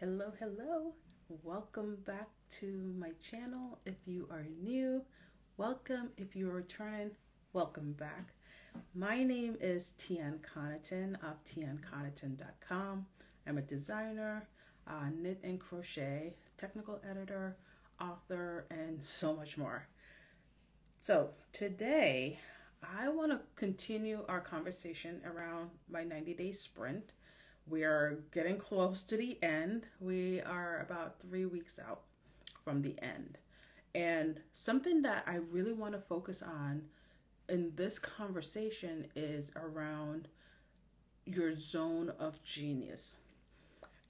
Hello, hello. Welcome back to my channel. If you are new, welcome. If you're returning, welcome back. My name is Tian Connaughton of tianconaughton.com. I'm a designer, knit and crochet, technical editor, author, and so much more. So today, I want to continue our conversation around my 90-day sprint. We are getting close to the end. We are about 3 weeks out from the end. And something that I really want to focus on in this conversation is around your zone of genius.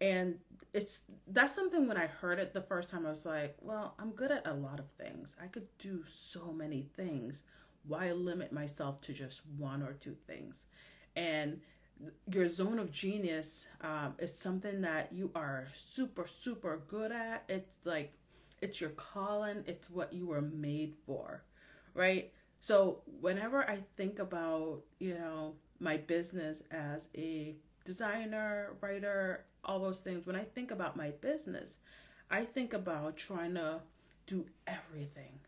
And that's something when I heard it the first time, I was like, well, I'm good at a lot of things. I could do so many things. Why limit myself to just one or two things? And your zone of genius is something that you are super, super good at. It's like, it's your calling, it's what you were made for, right? So whenever I think about, my business as a designer, writer, all those things, when I think about my business, I think about trying to do everything,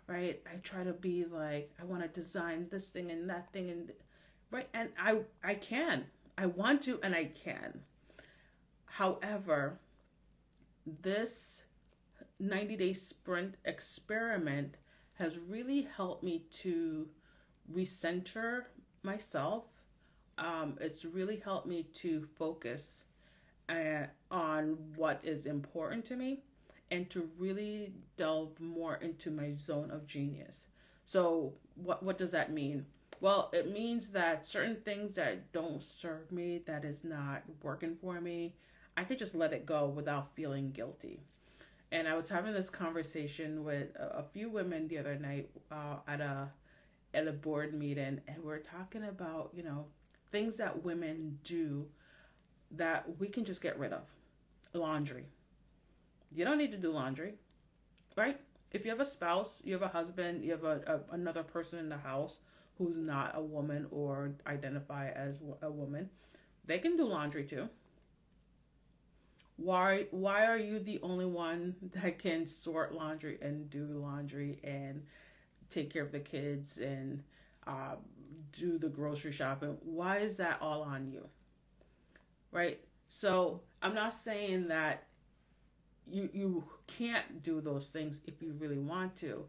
right? I try to be like, I want to design this thing and that thing and right, and I can. I want to and I can. However, this 90-day sprint experiment has really helped me to recenter myself. It's really helped me to focus on what is important to me and to really delve more into my zone of genius. So, what does that mean? Well, it means that certain things that don't serve me, that is not working for me, I could just let it go without feeling guilty. And I was having this conversation with a few women the other night at a board meeting, and we're talking about things that women do that we can just get rid of. Laundry. You don't need to do laundry, right? If you have a spouse, you have a husband, you have another person in the house who's not a woman or identify as a woman, they can do laundry too. Why are you the only one that can sort laundry and do laundry and take care of the kids and uh, do the grocery shopping? Why is that all on you, right? So I'm not saying that you can't do those things if you really want to,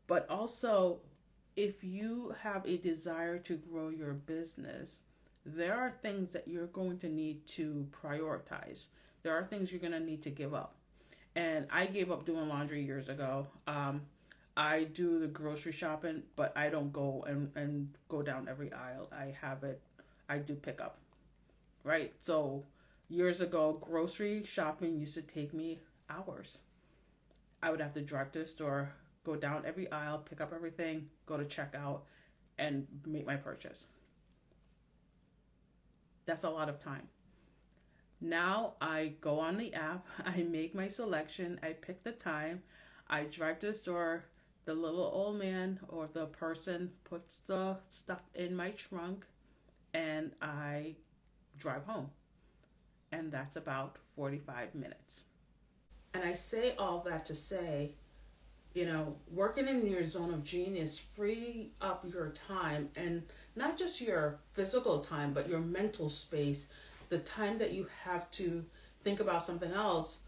but also if you have a desire to grow your business, there are things that you're going to need to prioritize. There are things you're going to need to give up. And I gave up doing laundry years ago. I do the grocery shopping, but I don't go and go down every aisle. I do pickup, right? So years ago, grocery shopping used to take me hours. I would have to drive to the store, go down every aisle, pick up everything, go to checkout, and make my purchase. That's a lot of time. Now I go on the app, I make my selection, I pick the time, I drive to the store, the little old man or the person puts the stuff in my trunk, and I drive home. And that's about 45 minutes. And I say all that to say, working in your zone of genius free up your time, and not just your physical time, but your mental space, the time that you have to think about something else,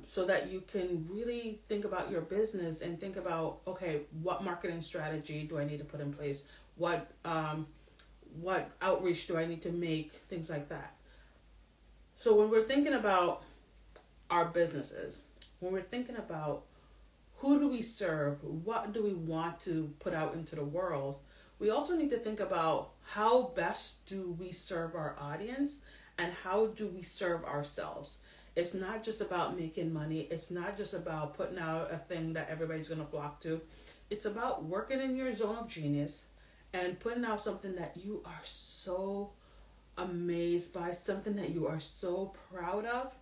so that you can really think about your business and think about, okay, what marketing strategy do I need to put in place? What outreach do I need to make? Things like that. So when we're thinking about our businesses, when we're thinking about who do we serve, what do we want to put out into the world, we also need to think about how best do we serve our audience and how do we serve ourselves. It's not just about making money. It's not just about putting out a thing that everybody's going to flock to. It's about working in your zone of genius and putting out something that you are so amazed by, something that you are so proud of.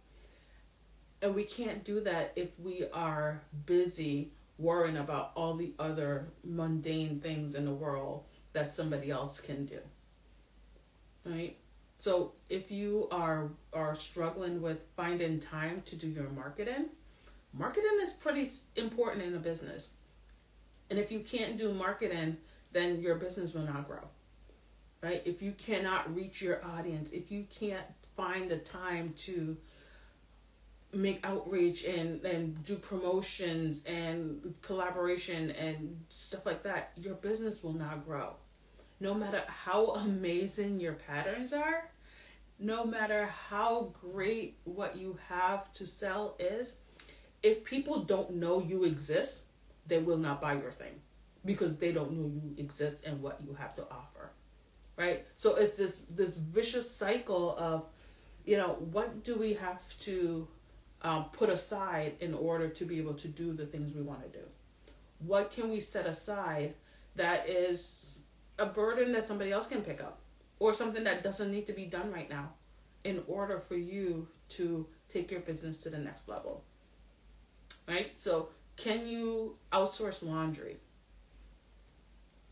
And we can't do that if we are busy worrying about all the other mundane things in the world that somebody else can do. Right? So if you are struggling with finding time to do your marketing is pretty important in a business. And if you can't do marketing, then your business will not grow. Right? If you cannot reach your audience, if you can't find the time to make outreach and do promotions and collaboration and stuff like that, your business will not grow. No matter how amazing your patterns are, no matter how great what you have to sell is, if people don't know you exist, they will not buy your thing because they don't know you exist and what you have to offer. Right? So it's this vicious cycle of, what do we have to put aside in order to be able to do the things we want to do? What can we set aside that is a burden that somebody else can pick up, or something that doesn't need to be done right now, in order for you to take your business to the next level? Right? So can you outsource laundry?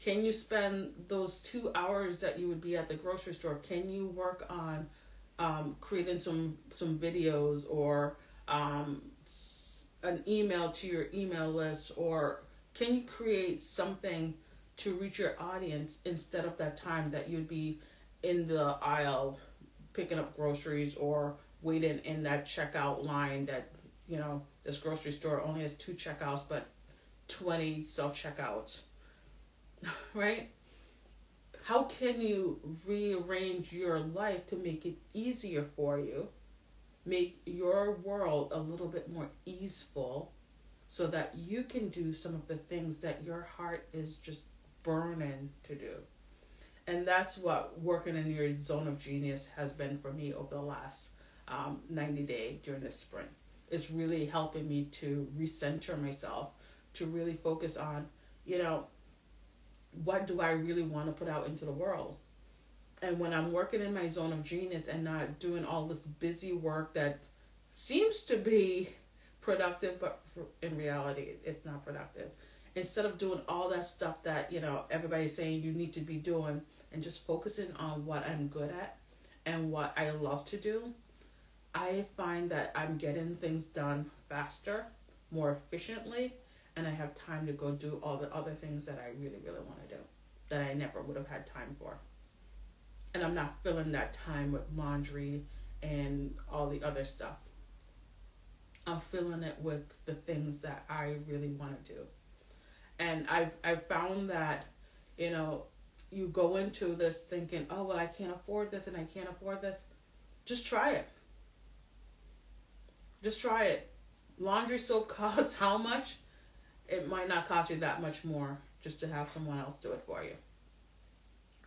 Can you spend those 2 hours that you would be at the grocery store? Can you work on creating some videos, or an email to your email list, or can you create something to reach your audience instead of that time that you'd be in the aisle picking up groceries, or waiting in that checkout line that, this grocery store only has 2 checkouts but 20 self-checkouts, right? How can you rearrange your life to make it easier for you, make your world a little bit more easeful, so that you can do some of the things that your heart is just burning to do? And that's what working in your zone of genius has been for me over the last 90 days during this spring. It's really helping me to recenter myself, to really focus on, what do I really want to put out into the world? And when I'm working in my zone of genius and not doing all this busy work that seems to be productive, but in reality, it's not productive. Instead of doing all that stuff that, everybody's saying you need to be doing, and just focusing on what I'm good at and what I love to do, I find that I'm getting things done faster, more efficiently, and I have time to go do all the other things that I really, really want to do that I never would have had time for. And I'm not filling that time with laundry and all the other stuff. I'm filling it with the things that I really want to do. And I've found that, you go into this thinking, oh, well, I can't afford this and I can't afford this. Just try it. Just try it. Laundry soap costs how much? It might not cost you that much more just to have someone else do it for you.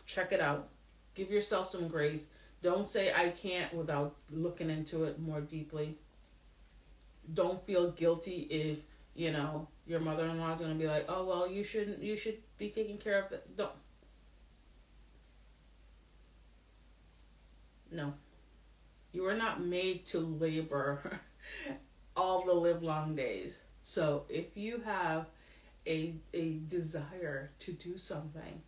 Check it out. Give yourself some grace. Don't say I can't without looking into it more deeply. Don't feel guilty if, your mother-in-law is going to be like, oh, well, you should be taking care of it. Don't. No. You are not made to labor all the live long days. So if you have a desire to do something,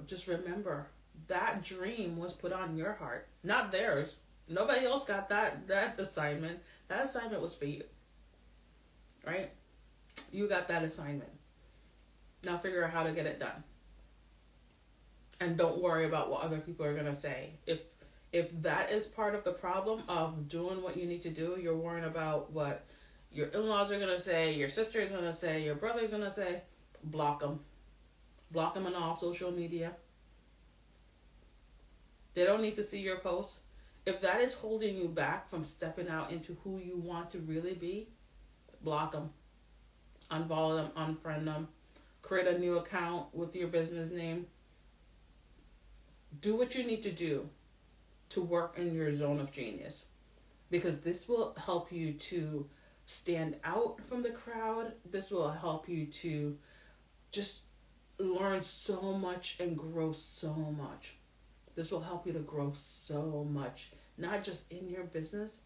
just remember that dream was put on your heart, not theirs. Nobody else got that assignment. That assignment was for you. Right? You got that assignment. Now figure out how to get it done. And don't worry about what other people are going to say. If that is part of the problem of doing what you need to do, you're worrying about what your in-laws are going to say, your sister is going to say, your brother's going to say, block them. Block them on all social media. They don't need to see your posts. If that is holding you back from stepping out into who you want to really be, block them. Unfollow them, unfriend them. Create a new account with your business name. Do what you need to do to work in your zone of genius, because this will help you to stand out from the crowd. This will help you to just learn so much and grow so much. This will help you to grow so much, not just in your business,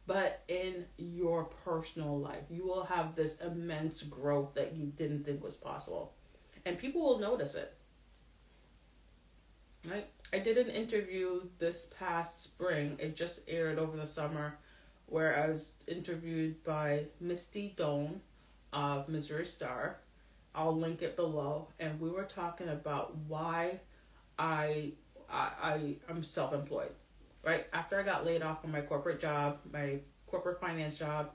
but in your personal life. You will have this immense growth that you didn't think was possible. And people will notice it. Right? I did an interview this past spring. It just aired over the summer, where I was interviewed by Misty Doan of Missouri Star. I'll link it below. And we were talking about why I'm self-employed. Right after I got laid off from my corporate job, my corporate finance job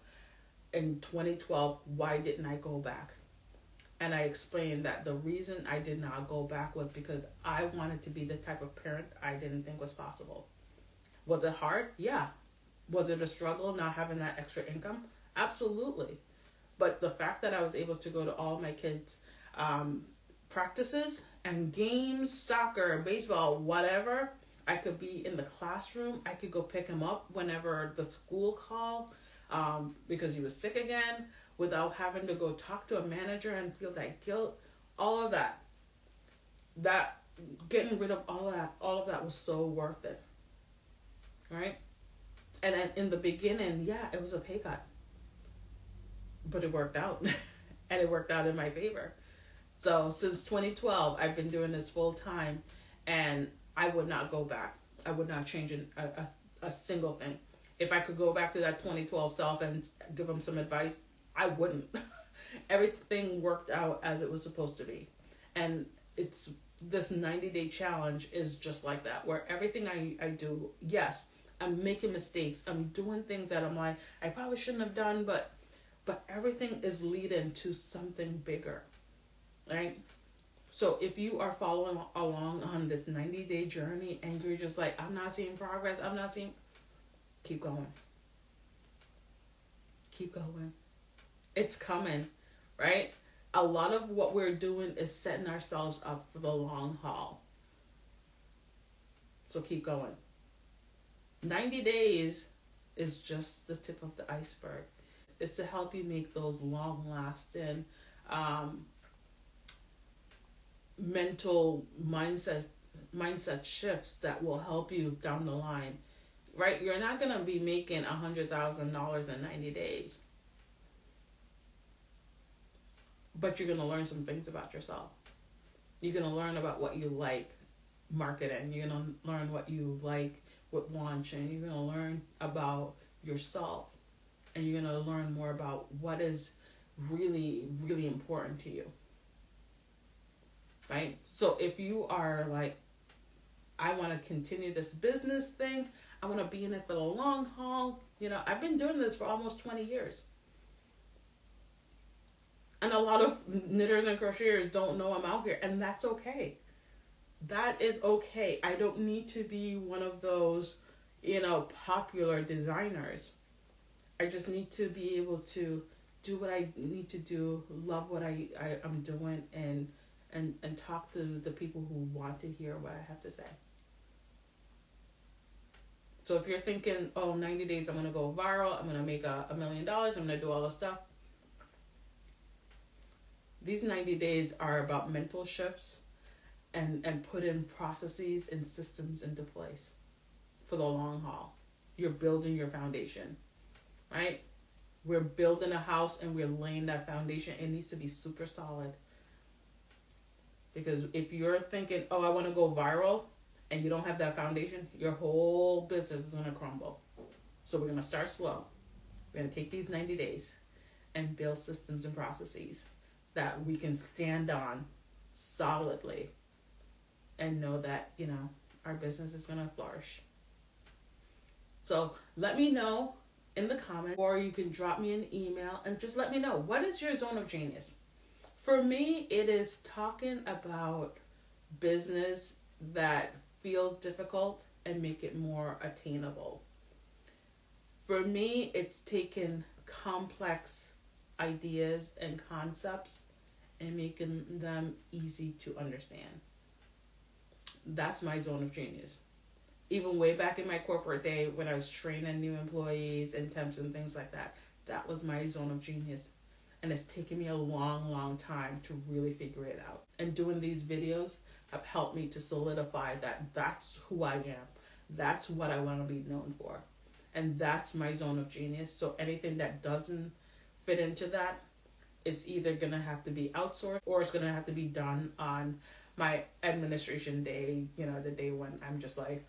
in 2012, why didn't I go back? And I explained that the reason I did not go back was because I wanted to be the type of parent I didn't think was possible. Was it hard? Yeah. Was it a struggle not having that extra income? Absolutely. But the fact that I was able to go to all my kids' practices and games, soccer, baseball, whatever, I could be in the classroom. I could go pick him up whenever the school called because he was sick again, without having to go talk to a manager and feel that guilt. All of that, getting rid of all of that was so worth it, right? And then in the beginning, yeah, it was a pay cut, but it worked out, and it worked out in my favor. So since 2012, I've been doing this full time, and I would not go back. I would not change a single thing. If I could go back to that 2012 self and give them some advice, I wouldn't. Everything worked out as it was supposed to be. And it's this 90-day challenge is just like that, where everything I do, yes, I'm making mistakes. I'm doing things that I'm like, I probably shouldn't have done, but everything is leading to something bigger, right? So if you are following along on this 90-day journey and you're just like, I'm not seeing progress, keep going. Keep going. It's coming, right? A lot of what we're doing is setting ourselves up for the long haul. So keep going. 90 days is just the tip of the iceberg. It's to help you make those long-lasting mental mindset shifts that will help you down the line, right? You're not going to be making $100,000 in 90 days. But you're going to learn some things about yourself. You're going to learn about what you like marketing. You're going to learn what you like with launching. You're going to learn about yourself. And you're going to learn more about what is really, really important to you. Right? So if you are like, I want to continue this business thing, I want to be in it for the long haul. I've been doing this for almost 20 years. And a lot of knitters and crocheters don't know I'm out here. And that's okay. That is okay. I don't need to be one of those, popular designers. I just need to be able to do what I need to do, love what I'm doing, and talk to the people who want to hear what I have to say. So if you're thinking, 90 days, I'm going to go viral, I'm going to make $1 million, I'm going to do all this stuff. These 90 days are about mental shifts and putting processes and systems into place for the long haul. You're building your foundation, right? We're building a house and we're laying that foundation. It needs to be super solid. Because if you're thinking, I want to go viral, and you don't have that foundation, your whole business is going to crumble. So we're going to start slow. We're going to take these 90 days and build systems and processes that we can stand on solidly and know that, our business is going to flourish. So let me know in the comments, or you can drop me an email and just let me know, what is your zone of genius? For me, it is talking about business that feels difficult and make it more attainable. For me, it's taking complex ideas and concepts and making them easy to understand. That's my zone of genius. Even way back in my corporate day when I was training new employees and temps and things like that, that was my zone of genius. And it's taken me a long, long time to really figure it out. And doing these videos have helped me to solidify that that's who I am. That's what I want to be known for. And that's my zone of genius. So anything that doesn't fit into that, it's either going to have to be outsourced or it's going to have to be done on my administration day, you know, the day when I'm just like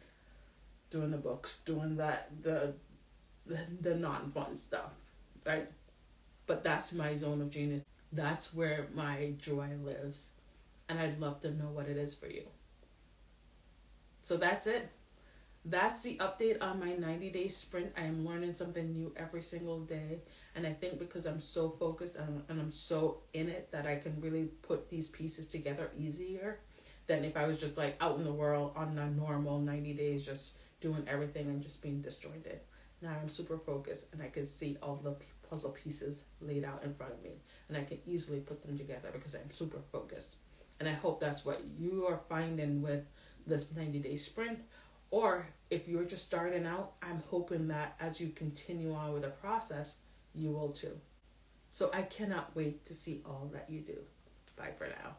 doing the books, doing the non-fun stuff, right? But that's my zone of genius. That's where my joy lives. And I'd love to know what it is for you. So that's it. That's the update on my 90-day sprint. I am learning something new every single day. And I think because I'm so focused and I'm so in it that I can really put these pieces together easier than if I was just like out in the world on a normal 90 days, just doing everything and just being disjointed. Now I'm super focused and I can see all the puzzle pieces laid out in front of me. And I can easily put them together because I'm super focused. And I hope that's what you are finding with this 90-day sprint. Or if you're just starting out, I'm hoping that as you continue on with the process, you will too. So I cannot wait to see all that you do. Bye for now.